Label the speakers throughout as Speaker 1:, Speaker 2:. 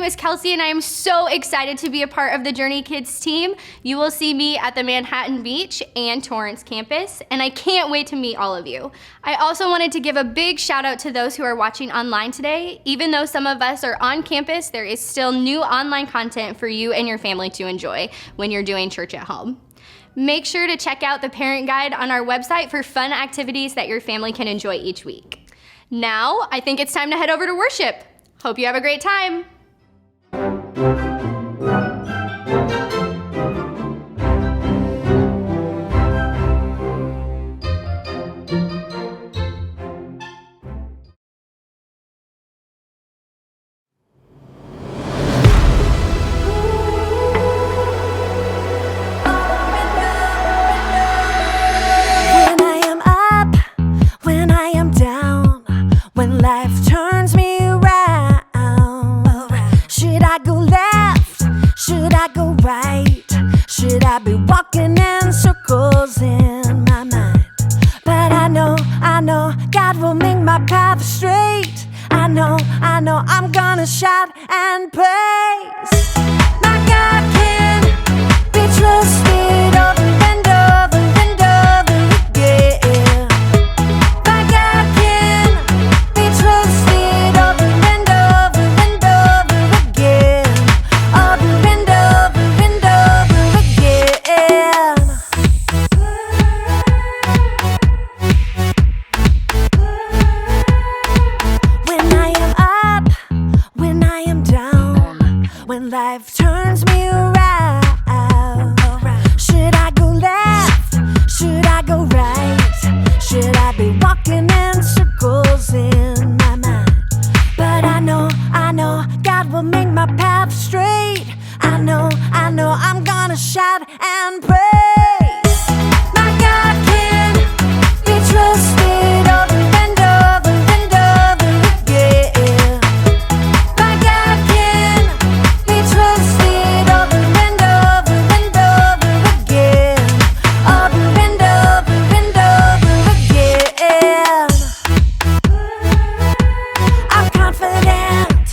Speaker 1: name is Kelsey, and I am so excited to be a part of the Journey Kids team. You will see me at the Manhattan Beach and Torrance campus, and I can't wait to meet all of you. I also wanted to give a big shout out to those who are watching online today. Even though some of us are on campus, there is still new online content for you and your family to enjoy when you're doing church at home. Make sure to check out the parent guide on our website for fun activities that your family can enjoy each week. Now, I think it's time to head over to worship. Hope you have a great time.
Speaker 2: I'm gonna shout and praise. My God can be trusted over and over and over again. My God can be trusted over and over and over again. Over and over and over again. When I am up, when I am down, when life turns me around, should I go left? Should I go right? Should I be walking in circles in my mind? But I know God will make my path straight. I know I'm gonna shout and praise. My God can be trusted over and over and over again. My God can be trusted over and over and over again. Over and over and over again. I'm confident.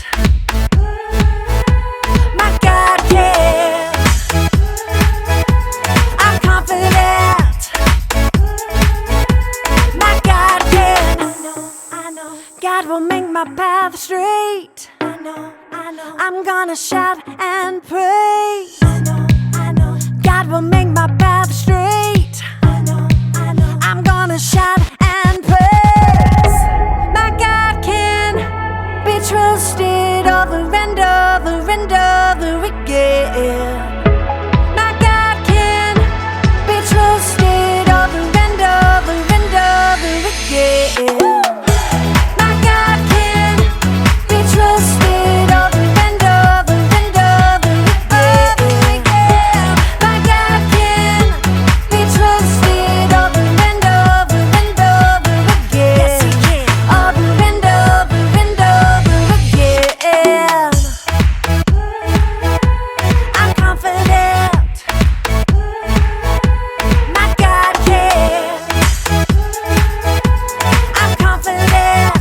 Speaker 2: My God can. I'm confident. My God can. I know. God will make my path straight. I know. I'm gonna shout and praise. I know. God will make my path straight. I know. I'm gonna shout and praise. My God can be trusted over and over and over again. My God can be trusted over and over and over again. My God can be trusted over and over and over again. My God can be trusted over and over and over again. Yes, He can. Over and over and over again. I'm confident. My God can. I'm confident.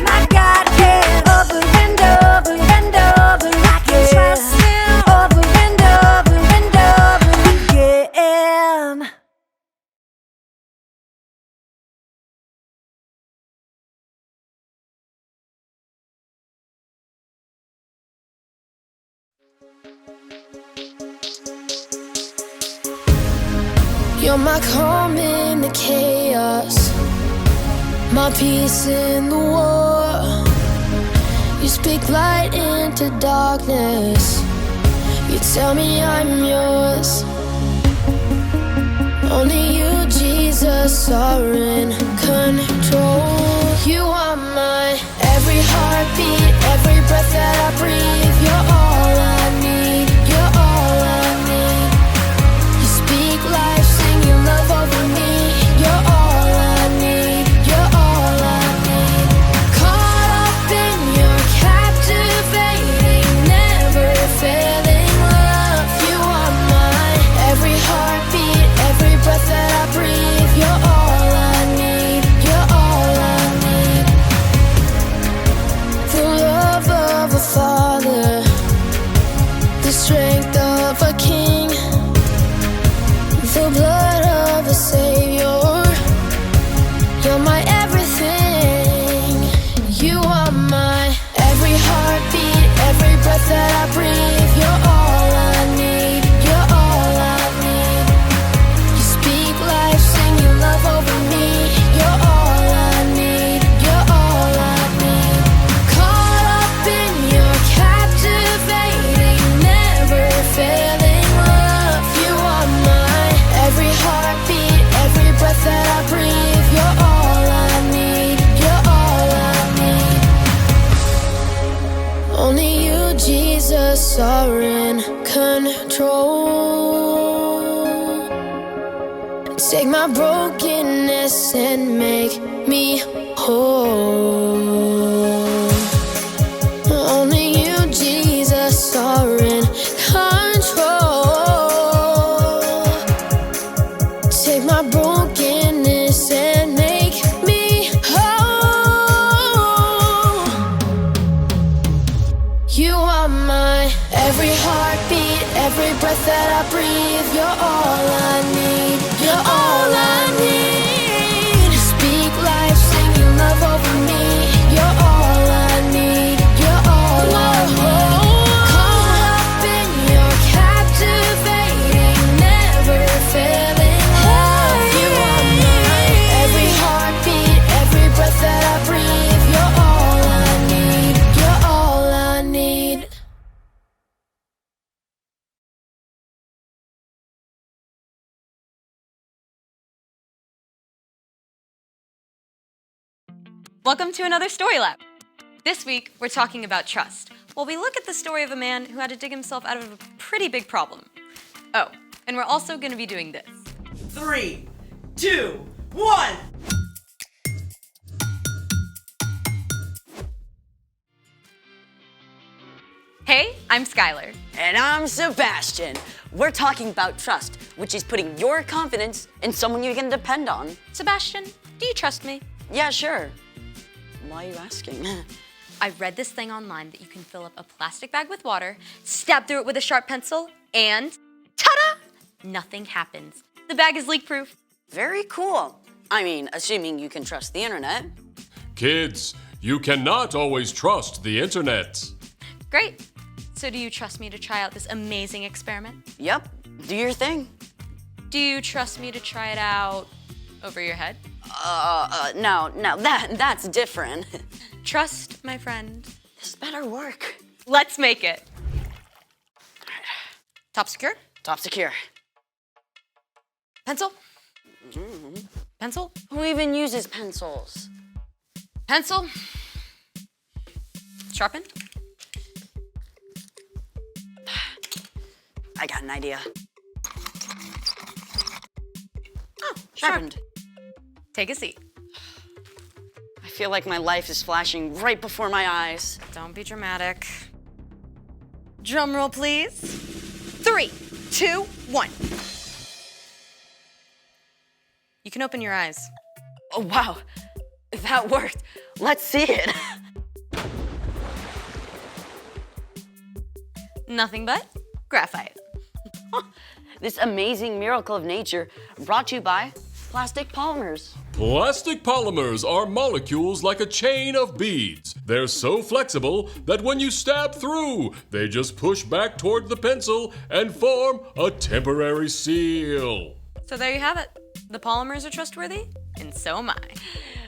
Speaker 2: My God can. Over and over and over again. Over and over and over again.
Speaker 3: You're my calm in the chaos, my peace in the war. You speak light into darkness. You tell me I'm yours. Only you, Jesus, are in control. You are my every heartbeat, every breath that I breathe. You're all I need. You're all I need. You speak life, sing your love over me. You're all I need. You're all I need. Caught up in your captivating, never failing love. You are my every heartbeat, every breath that I breathe. You're all I need. You're all I need. The love breath that I breathe. You're all I need. You're all I need. You speak life, sing your love over me. You're all I need. You're all I need. Caught up in your captivating, never failing love. You are mine. Every heartbeat, every breath that I breathe. You're all I need. You're all I need. Only you, Jesus, are in control. Take my brokenness and make me whole. Only you, Jesus, are in control. Take my brokenness and make me whole. You are my every heartbeat, every breath that I breathe. You're all I need. You're all I need. You speak life, sing your love over me. You're all I need. You're all I need. Caught up in your captivating, never failing love. You are mine. Every heartbeat, every breath that I breathe. You're all I need. You're all I need.
Speaker 4: Welcome to another Story Lab. This week, we're talking about trust. Well, we look at the story of a man who had to dig himself out of a pretty big problem. Oh, and we're also going to be doing this.
Speaker 5: 3, 2, 1.
Speaker 4: Hey, I'm Skylar.
Speaker 6: And I'm Sebastian. We're talking about trust, which is putting your confidence in someone you can depend on.
Speaker 4: Sebastian, do you trust me?
Speaker 6: Yeah, sure. Why are you asking?
Speaker 4: I read this thing online that you can fill up a plastic bag with water, stab through it with a sharp pencil, and ta-da! Nothing happens. The bag is leak-proof.
Speaker 6: Very cool. I mean, assuming you can trust the internet.
Speaker 7: Kids, you cannot always trust the internet.
Speaker 4: Great. So do you trust me to try out this amazing experiment?
Speaker 6: Yep, do your thing.
Speaker 4: Do you trust me to try it out over your head?
Speaker 6: No, that's different.
Speaker 4: Trust, my friend.
Speaker 6: This better work.
Speaker 4: Let's make it. Top secure?
Speaker 6: Top secure.
Speaker 4: Pencil? Pencil?
Speaker 6: Who even uses pencils?
Speaker 4: Pencil? Sharpen?
Speaker 6: I got an idea.
Speaker 4: Oh,
Speaker 6: Sharpened.
Speaker 4: Take a seat.
Speaker 6: I feel like my life is flashing right before my eyes.
Speaker 4: Don't be dramatic. Drum roll, please. 3, 2, 1. You can open your eyes.
Speaker 6: Oh, wow. That worked. Let's see it.
Speaker 4: Nothing but graphite.
Speaker 6: This amazing miracle of nature brought to you by plastic polymers.
Speaker 7: Plastic polymers are molecules like a chain of beads. They're so flexible that when you stab through, they just push back toward the pencil and form a temporary seal.
Speaker 4: So there you have it. The polymers are trustworthy, and so am I.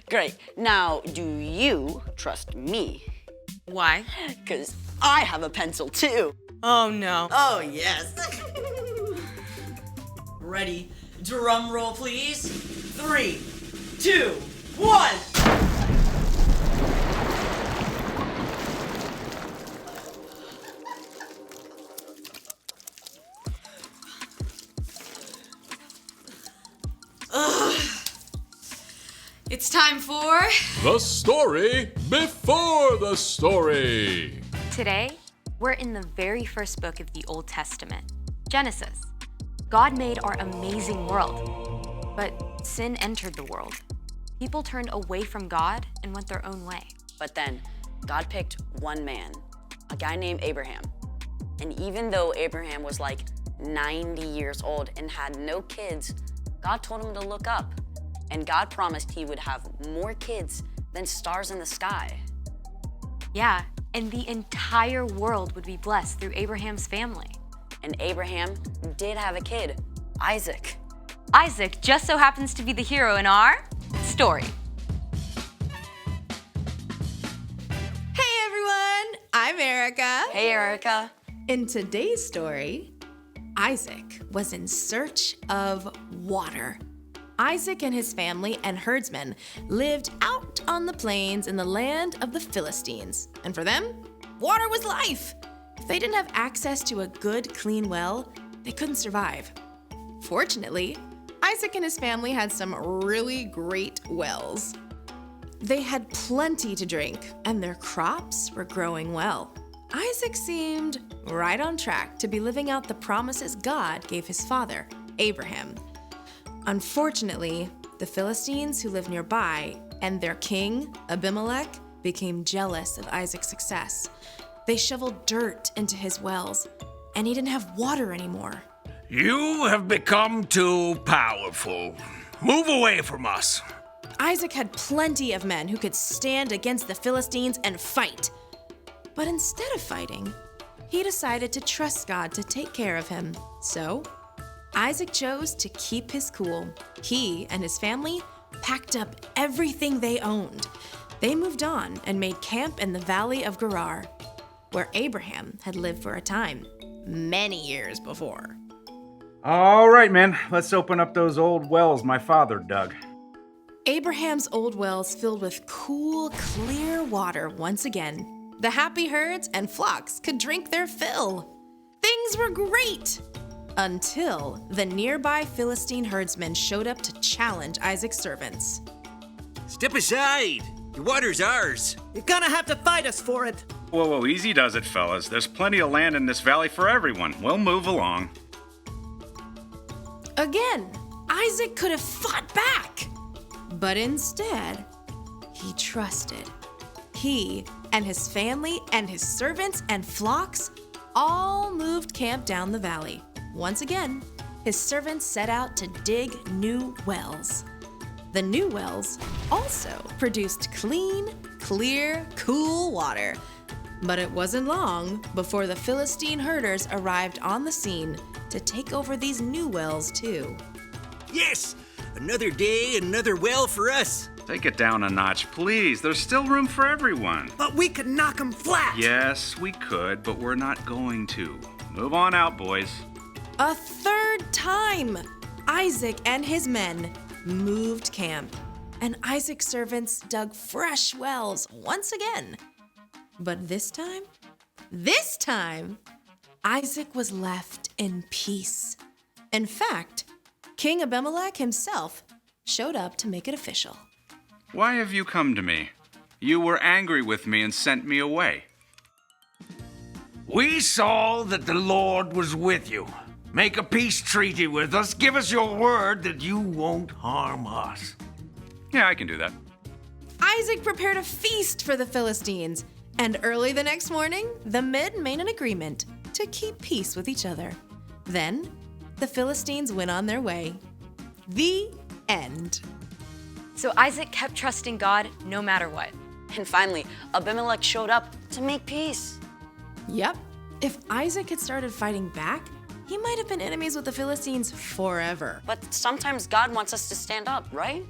Speaker 6: Great. Now, do you trust me?
Speaker 4: Why?
Speaker 6: Because I have a pencil too.
Speaker 4: Oh no.
Speaker 5: Oh, yes. Ready? Drum roll, please. 3, 2, 1.
Speaker 4: It's time for...
Speaker 7: The story before the story.
Speaker 4: Today, we're in the very first book of the Old Testament, Genesis. God made our amazing world, but sin entered the world. People turned away from God and went their own way.
Speaker 6: But then, God picked one man, a guy named Abraham. And even though Abraham was like 90 years old and had no kids, God told him to look up. And God promised he would have more kids than stars in the sky.
Speaker 4: Yeah, and the entire world would be blessed through Abraham's family.
Speaker 6: And Abraham did have a kid, Isaac.
Speaker 4: Isaac just so happens to be the hero in our story.
Speaker 8: Hey everyone, I'm Erica.
Speaker 6: Hey, Erica.
Speaker 8: In today's story, Isaac was in search of water. Isaac and his family and herdsmen lived out on the plains in the land of the Philistines. And for them, water was life. If they didn't have access to a good, clean well, they couldn't survive. Fortunately, Isaac and his family had some really great wells. They had plenty to drink, and their crops were growing well. Isaac seemed right on track to be living out the promises God gave his father, Abraham. Unfortunately, the Philistines who lived nearby and their king, Abimelech, became jealous of Isaac's success. They shoveled dirt into his wells, and he didn't have water anymore.
Speaker 9: You have become too powerful. Move away from us.
Speaker 8: Isaac had plenty of men who could stand against the Philistines and fight. But instead of fighting, he decided to trust God to take care of him. So, Isaac chose to keep his cool. He and his family packed up everything they owned. They moved on and made camp in the valley of Gerar, where Abraham had lived for a time, many years before.
Speaker 10: All right, man, let's open up those old wells my father dug.
Speaker 8: Abraham's old wells filled with cool, clear water once again. The happy herds and flocks could drink their fill. Things were great! Until the nearby Philistine herdsmen showed up to challenge Isaac's servants.
Speaker 9: Step aside. The water's ours.
Speaker 11: You're gonna have to fight us for it.
Speaker 10: Whoa, easy does it, fellas. There's plenty of land in this valley for everyone. We'll move along.
Speaker 8: Again, Isaac could have fought back. But instead, he trusted. He and his family and his servants and flocks all moved camp down the valley. Once again, his servants set out to dig new wells. The new wells also produced clean, clear, cool water. But it wasn't long before the Philistine herders arrived on the scene to take over these new wells too.
Speaker 9: Yes, another day, another well for us.
Speaker 10: Take it down a notch, please. There's still room for everyone.
Speaker 11: But we could knock them flat.
Speaker 10: Yes, we could, but we're not going to. Move on out, boys.
Speaker 8: A third time, Isaac and his men moved camp, and Isaac's servants dug fresh wells once again. But this time, Isaac was left in peace. In fact, King Abimelech himself showed up to make it official.
Speaker 10: Why have you come to me? You were angry with me and sent me away.
Speaker 9: We saw that the Lord was with you. Make a peace treaty with us. Give us your word that you won't harm us.
Speaker 10: Yeah, I can do that.
Speaker 8: Isaac prepared a feast for the Philistines, and early the next morning, the men made an agreement to keep peace with each other. Then, the Philistines went on their way. The end.
Speaker 4: So Isaac kept trusting God no matter what.
Speaker 6: And finally, Abimelech showed up to make peace.
Speaker 8: Yep. If Isaac had started fighting back, he might have been enemies with the Philistines forever.
Speaker 6: But sometimes God wants us to stand up, right?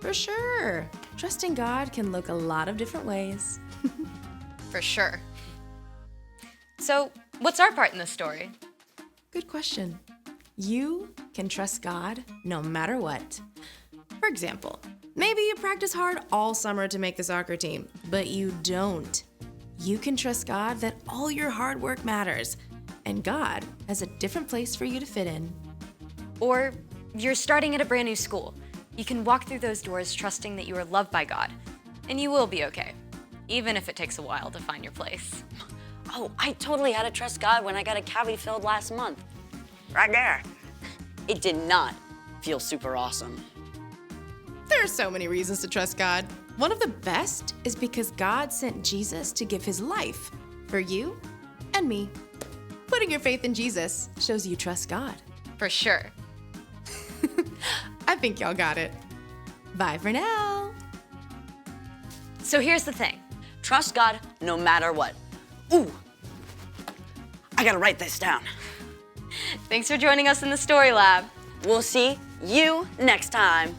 Speaker 8: For sure. Trusting God can look a lot of different ways.
Speaker 4: For sure. So, what's our part in this story?
Speaker 8: Good question. You can trust God no matter what. For example, maybe you practice hard all summer to make the soccer team, but you don't. You can trust God that all your hard work matters, and God has a different place for you to fit in.
Speaker 4: Or you're starting at a brand new school. You can walk through those doors trusting that you are loved by God, and you will be okay, even if it takes a while to find your place.
Speaker 6: Oh, I totally had to trust God when I got a cavity filled last month. Right there. It did not feel super awesome.
Speaker 8: There are so many reasons to trust God. One of the best is because God sent Jesus to give his life for you and me. Putting your faith in Jesus shows you trust God.
Speaker 4: For sure.
Speaker 8: I think y'all got it. Bye for now.
Speaker 4: So here's the thing.
Speaker 6: Trust God no matter what. Ooh, I gotta write this down.
Speaker 4: Thanks for joining us in the Story Lab.
Speaker 6: We'll see you next time.